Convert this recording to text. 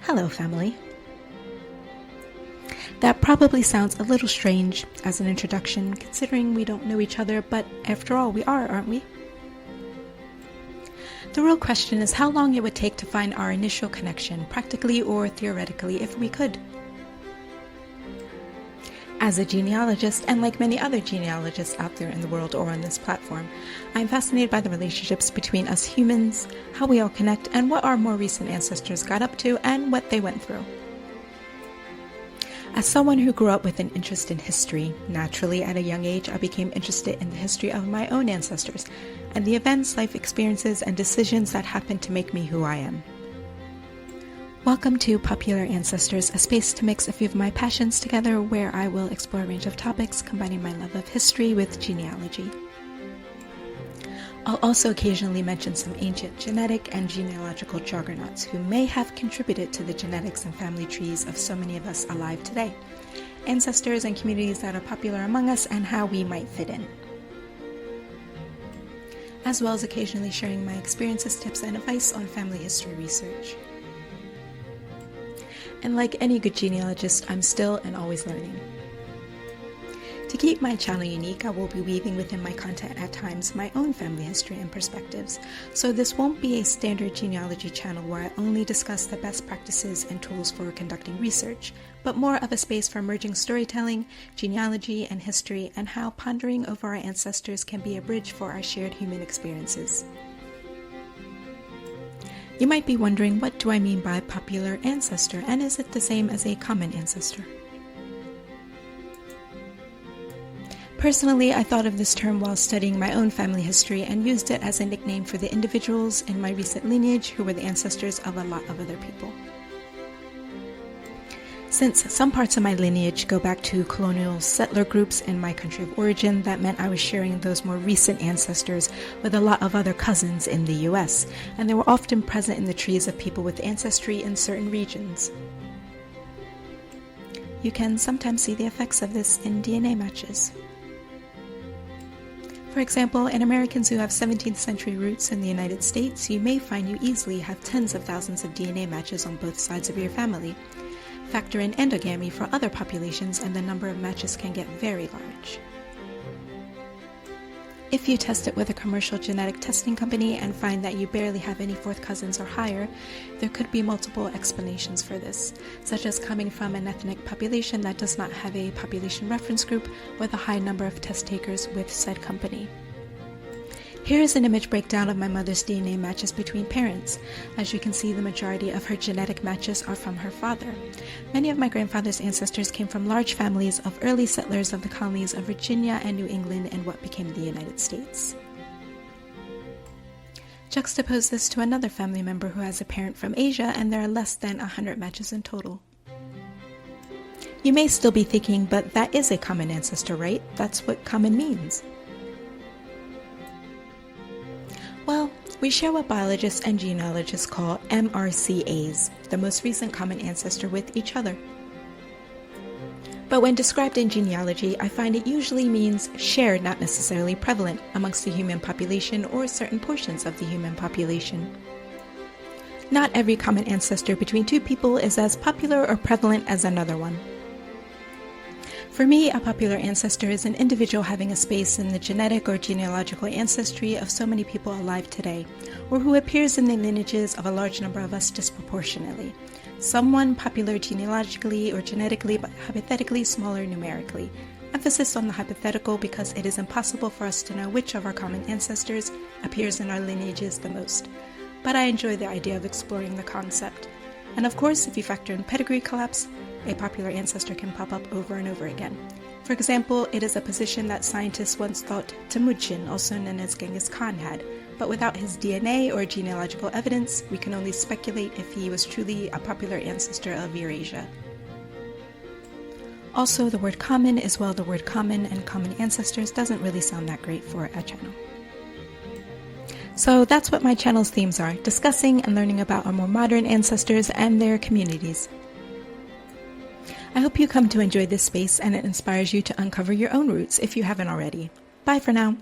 Hello, family. That probably sounds a little strange as an introduction, considering we don't know each other, but after all, we are, aren't we? The real question is how long it would take to find our initial connection, practically or theoretically, if we could. As a genealogist, and like many other genealogists out there in the world or on this platform, I'm fascinated by the relationships between us humans, how we all connect, and what our more recent ancestors got up to and what they went through. As someone who grew up with an interest in history, naturally at a young age I became interested in the history of my own ancestors and the events, life experiences, and decisions that happened to make me who I am. Welcome to Popular Ancestors, a space to mix a few of my passions together where I will explore a range of topics, combining my love of history with genealogy. I'll also occasionally mention some ancient genetic and genealogical juggernauts who may have contributed to the genetics and family trees of so many of us alive today, ancestors and communities that are popular among us, and how we might fit in. As well as occasionally sharing my experiences, tips, and advice on family history research. And like any good genealogist, I'm still and always learning. To keep my channel unique, I will be weaving within my content at times my own family history and perspectives, so this won't be a standard genealogy channel where I only discuss the best practices and tools for conducting research, but more of a space for merging storytelling, genealogy, and history, and how pondering over our ancestors can be a bridge for our shared human experiences. You might be wondering, what do I mean by popular ancestor, and is it the same as a common ancestor? Personally, I thought of this term while studying my own family history and used it as a nickname for the individuals in my recent lineage who were the ancestors of a lot of other people. Since some parts of my lineage go back to colonial settler groups in my country of origin, that meant I was sharing those more recent ancestors with a lot of other cousins in the US, and they were often present in the trees of people with ancestry in certain regions. You can sometimes see the effects of this in DNA matches. For example, in Americans who have 17th century roots in the United States, you may find you easily have tens of thousands of DNA matches on both sides of your family. Factor in endogamy for other populations and the number of matches can get very large. If you test it with a commercial genetic testing company and find that you barely have any fourth cousins or higher, there could be multiple explanations for this, such as coming from an ethnic population that does not have a population reference group with a high number of test takers with said company. Here is an image breakdown of my mother's DNA matches between parents. As you can see, the majority of her genetic matches are from her father. Many of my grandfather's ancestors came from large families of early settlers of the colonies of Virginia and New England in what became the United States. Juxtapose this to another family member who has a parent from Asia, and there are less than 100 matches in total. You may still be thinking, but that is a common ancestor, right? That's what common means. Well, we share what biologists and genealogists call MRCAs, the most recent common ancestor, with each other. But when described in genealogy, I find it usually means shared, not necessarily prevalent, amongst the human population or certain portions of the human population. Not every common ancestor between two people is as popular or prevalent as another one. For me, a popular ancestor is an individual having a space in the genetic or genealogical ancestry of so many people alive today, or who appears in the lineages of a large number of us disproportionately. Someone popular genealogically or genetically, but hypothetically smaller numerically. Emphasis on the hypothetical because it is impossible for us to know which of our common ancestors appears in our lineages the most. But I enjoy the idea of exploring the concept. And of course, if you factor in pedigree collapse, a popular ancestor can pop up over and over again. For example, it is a position that scientists once thought Temujin, also known as Genghis Khan, had, but without his DNA or genealogical evidence, we can only speculate if he was truly a popular ancestor of Eurasia. Also, the word common as well, the word common and common ancestors doesn't really sound that great for a channel. So that's what my channel's themes are, discussing and learning about our more modern ancestors and their communities. I hope you come to enjoy this space and it inspires you to uncover your own roots if you haven't already. Bye for now.